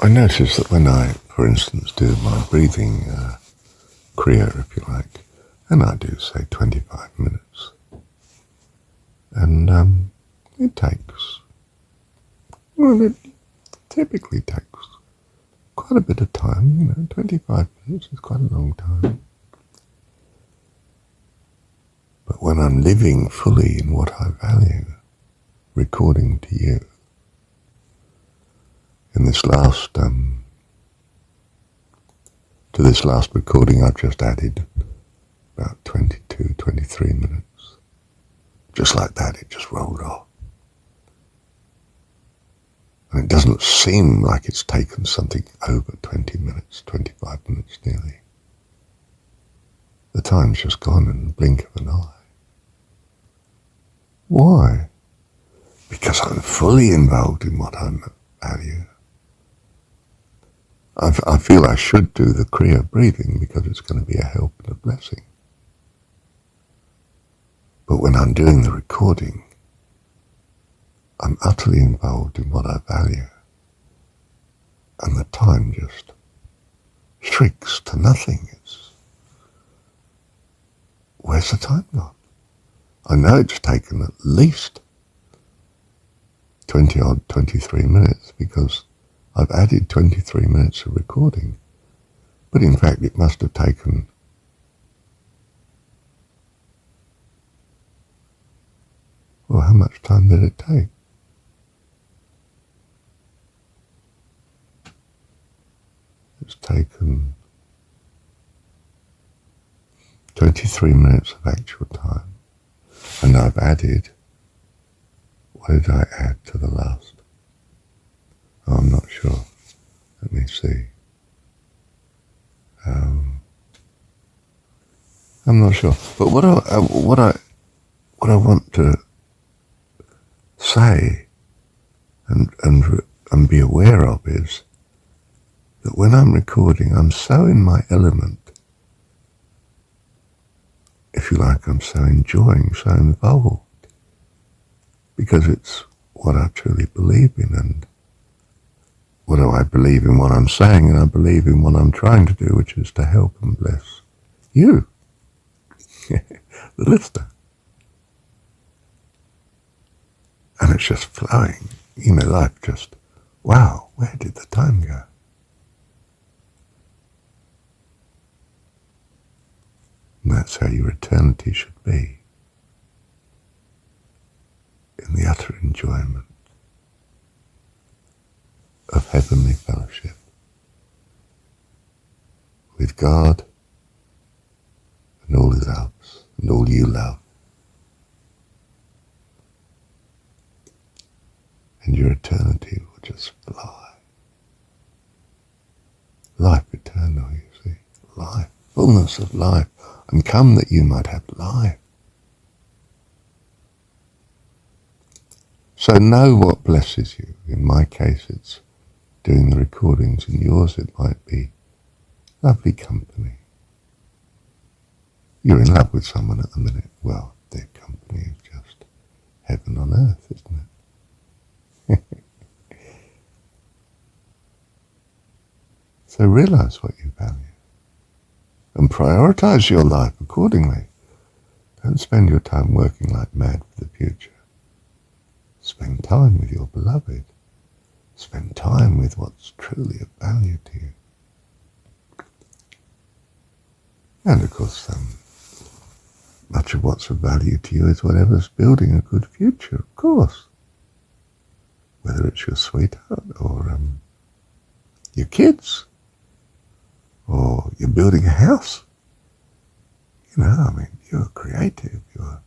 I notice that when I, for instance, do my breathing Kriya, if you like, and I do, say, 25 minutes, and it takes, well, it typically takes quite a bit of time, 25 minutes is quite a long time. But when I'm living fully in what I value, recording to you, in this last, to this last recording I've just added about 22, 23 minutes. Just like that, it just rolled off. And it doesn't seem like it's taken something over 20 minutes, 25 minutes nearly. The time's just gone in the blink of an eye. Why? Because I'm fully involved in what I value. I feel I should do the Kriya breathing because it's going to be a help and a blessing. But when I'm doing the recording, I'm utterly involved in what I value. And the time just shrinks to nothing. Where's the time gone? I know it's taken at least 23 minutes because I've added 23 minutes of recording. But in fact, it must have taken how much time did it take? It's taken 23 minutes of actual time. And I've added, what did I add to the last? Oh, I'm not sure. Let me see. I'm not sure. But what I want to say and be aware of is that when I'm recording, I'm so in my element. If you like, I'm so enjoying, so involved, because it's what I truly believe in, and what do I believe in what I'm saying, and I believe in what I'm trying to do, which is to help and bless you, the listener. And it's just flowing, life just, wow, where did the time go? And that's how your eternity should be, in the utter enjoyment of heavenly fellowship with God and all He loves and all you love. And your eternity will just fly. Life eternal, you see. Life, fullness of life. And come that you might have life. So know what blesses you. In my case, it's doing the recordings. In yours, it might be lovely company. You're in love with someone at the minute. Well, their company is just heaven on earth, isn't it? So realize what you value and prioritize your life accordingly. Don't spend your time working like mad for the future. Spend time with your beloved. Spend time with what's truly of value to you. And of course, much of what's of value to you is whatever's building a good future, of course. Whether it's your sweetheart or your kids, or you're building a house. You're creative, you're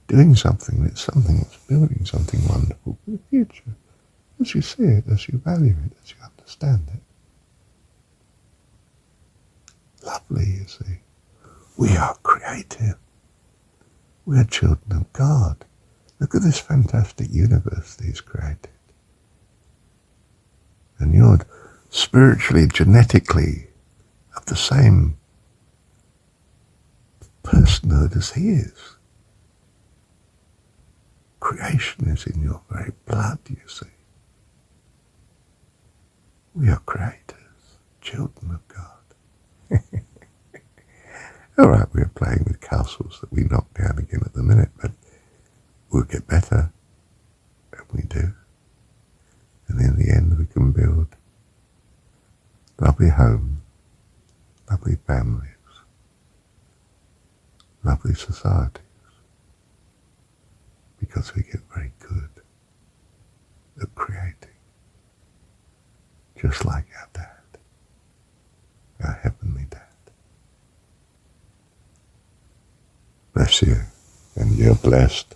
doing something that's building something wonderful for the future, as you see it, as you value it, as you understand it. Lovely, you see. We are creative. We are children of God. Look at this fantastic universe that He's created. And you're spiritually, genetically, of the same personhood as He is. Creation is in your very blood, you see. We are creators, children of God. All right, we're playing with castles that we knock down again at the minute, but we'll get better, and we do. And in the end, we can build lovely homes, lovely families, lovely societies, because we get very good at creating, just like our dad, our heavenly dad. Bless you, and you're blessed.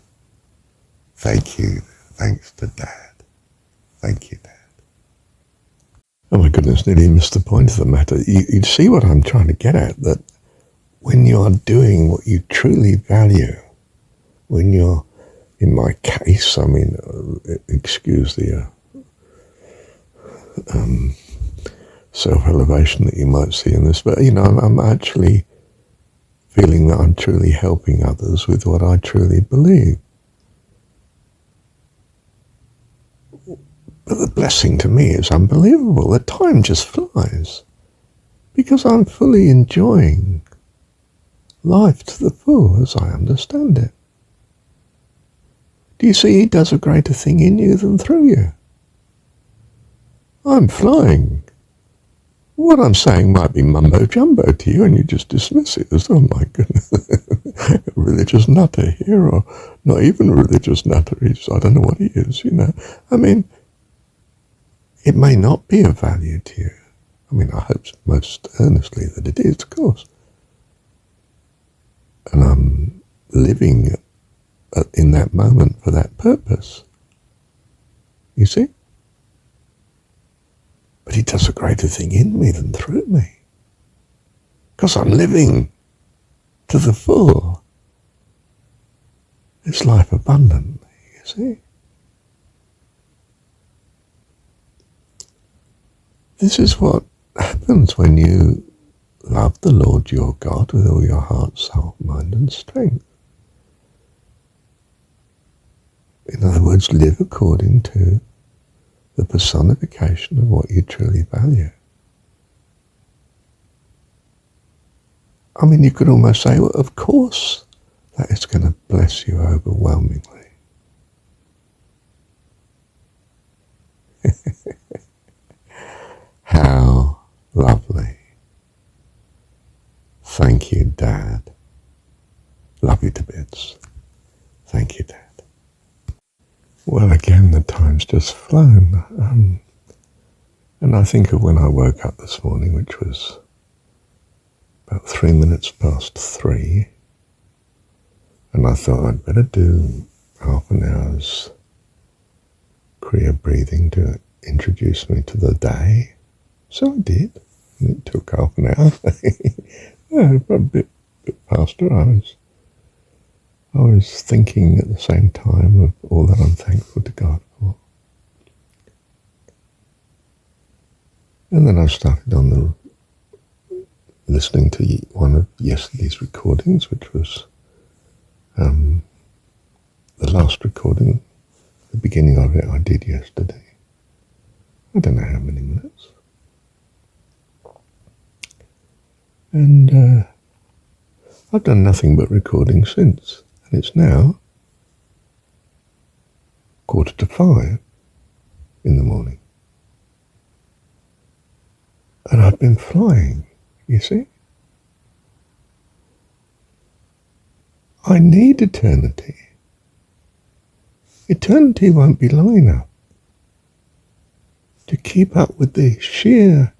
Thank you. Thanks to Dad. Thank you, Dad. Oh my goodness, nearly missed the point of the matter. You see what I'm trying to get at, that when you're doing what you truly value, when you're, in my case, I mean, excuse the self-elevation that you might see in this, but, you know, I'm actually feeling that I'm truly helping others with what I truly believe. But the blessing to me is unbelievable. The time just flies because I'm fully enjoying life to the full as I understand it. Do you see, he does a greater thing in you than through you? I'm flying. What I'm saying might be mumbo-jumbo to you, and you just dismiss it as, oh my goodness, a religious nutter here, or not even a religious nutter, I don't know what he is, you know. I mean, it may not be of value to you. I mean, I hope most earnestly that it is, of course. And I'm living in that moment for that purpose. You see? But he does a greater thing in me than through me. Because I'm living to the full. This life abundantly, you see? This is what happens when you love the Lord your God with all your heart, soul, mind and strength. In other words, live according to the personification of what you truly value. I mean, you could almost say, well, of course, that is going to bless you overwhelmingly. How lovely. Thank you, Dad. Love you to bits. Thank you, Dad. Well, again, the time's just flown. And I think of when I woke up this morning, which was about 3 minutes past 3, and I thought I'd better do half an hour's Kriya breathing to introduce me to the day. So I did. And it took half an hour. Yeah, a bit past her. I was thinking at the same time of all that I'm thankful to God for. And then I started on listening to one of yesterday's recordings, which was the last recording, the beginning of it I did yesterday. I don't know how many minutes. And I've done nothing but recording since. And it's now 4:45 in the morning. And I've been flying, you see. I need eternity. Eternity won't be long enough to keep up with the sheer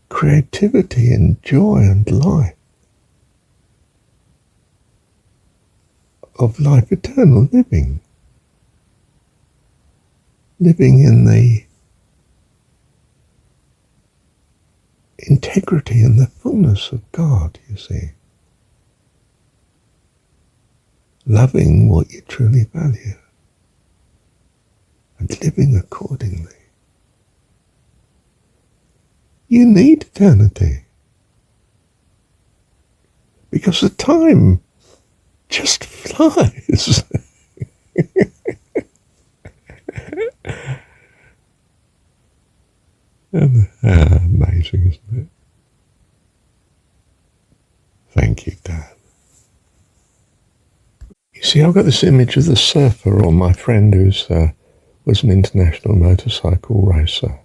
creativity and joy and life of life eternal living. Living in the integrity and the fullness of God, you see. Loving what you truly value and living accordingly. You need eternity because the time just flies. Amazing, isn't it? Thank you, Dad. You see, I've got this image of the surfer, or my friend who's was an international motorcycle racer.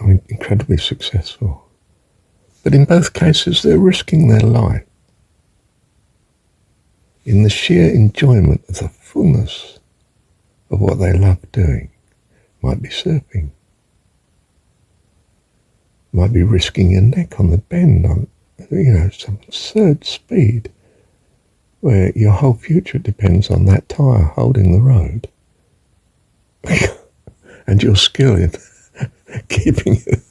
I mean, incredibly successful. But in both cases, they're risking their life in the sheer enjoyment of the fullness of what they love doing. Might be surfing. Might be risking your neck on the bend on, some absurd speed where your whole future depends on that tyre holding the road. And your skill in keeping it.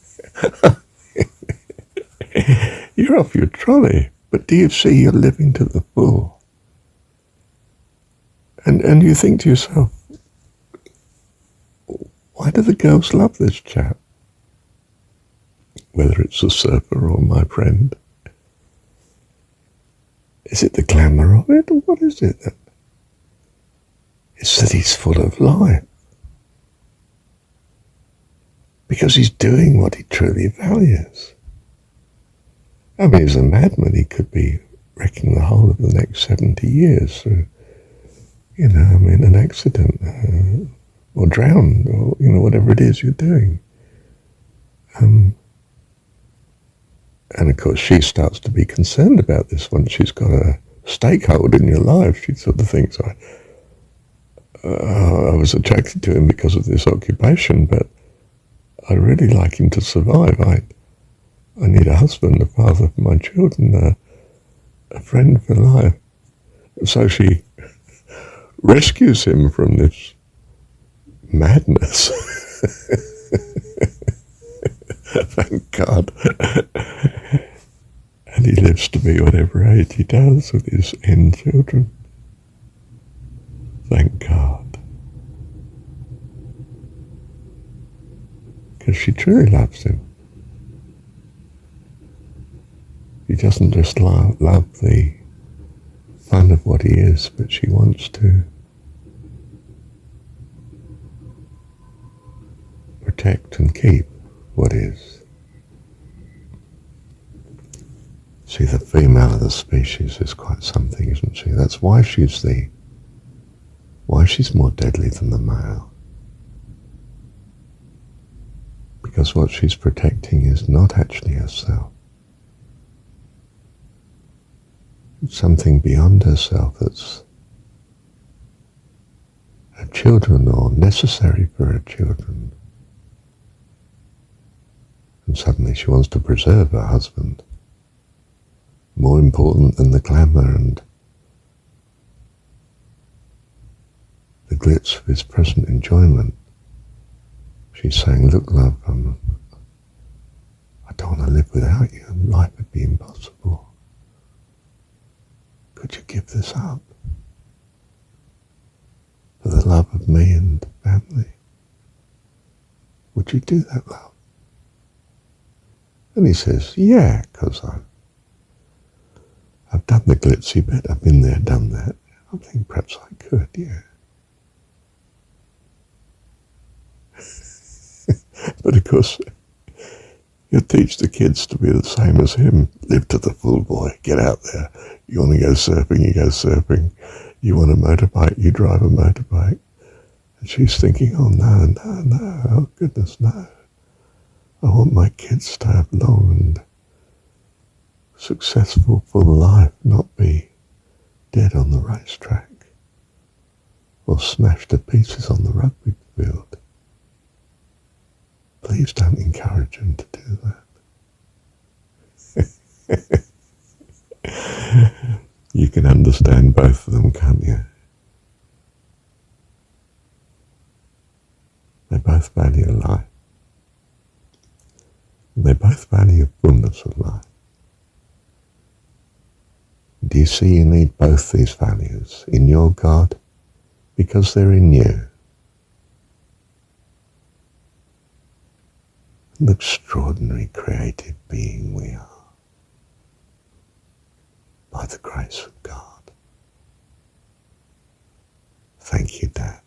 You're off your trolley, but do you see you're living to the full? And you think to yourself, why do the girls love this chap? Whether it's a surfer or my friend. Is it the glamour of it, or what is it? It's that he's full of life. Because he's doing what he truly values. I mean, he's a madman. He could be wrecking the whole of the next 70 years through, an accident, or drowned, or, whatever it is you're doing. And of course, she starts to be concerned about this once she's got a stakehold in your life. She sort of thinks, I was attracted to him because of this occupation, but I really like him to survive. I need a husband, a father for my children, a friend for life. So she rescues him from this madness. Thank God. And he lives to be whatever age he does with his end children. Thank God. Because she truly loves him. She doesn't just love the fun of what he is, but she wants to protect and keep what is. See, the female of the species is quite something, isn't she? That's why she's more deadly than the male. Because what she's protecting is not actually herself. It's something beyond herself that's her children, or necessary for her children. And suddenly she wants to preserve her husband. More important than the glamour and the glitz of his present enjoyment. She's saying, look, love, I don't want to live without you, and life would be impossible. Could you give this up for the love of me and family? Would you do that, love? And he says, yeah, because I've done the glitzy bit, I've been there, done that. I think perhaps I could, yeah. But of course, he'll teach the kids to be the same as him. Live to the full, boy. Get out there. You want to go surfing, you go surfing. You want a motorbike, you drive a motorbike. And she's thinking, oh no, oh goodness, no. I want my kids to have long and successful, full life, not be dead on the racetrack or smashed to pieces on the rugby field. Please don't encourage him to do that. You can understand both of them, can't you? They both value life. And they both value fullness of life. Do you see you need both these values in your God? Because they're in you. An extraordinary creative being we are. By the grace of God. Thank you, Dad.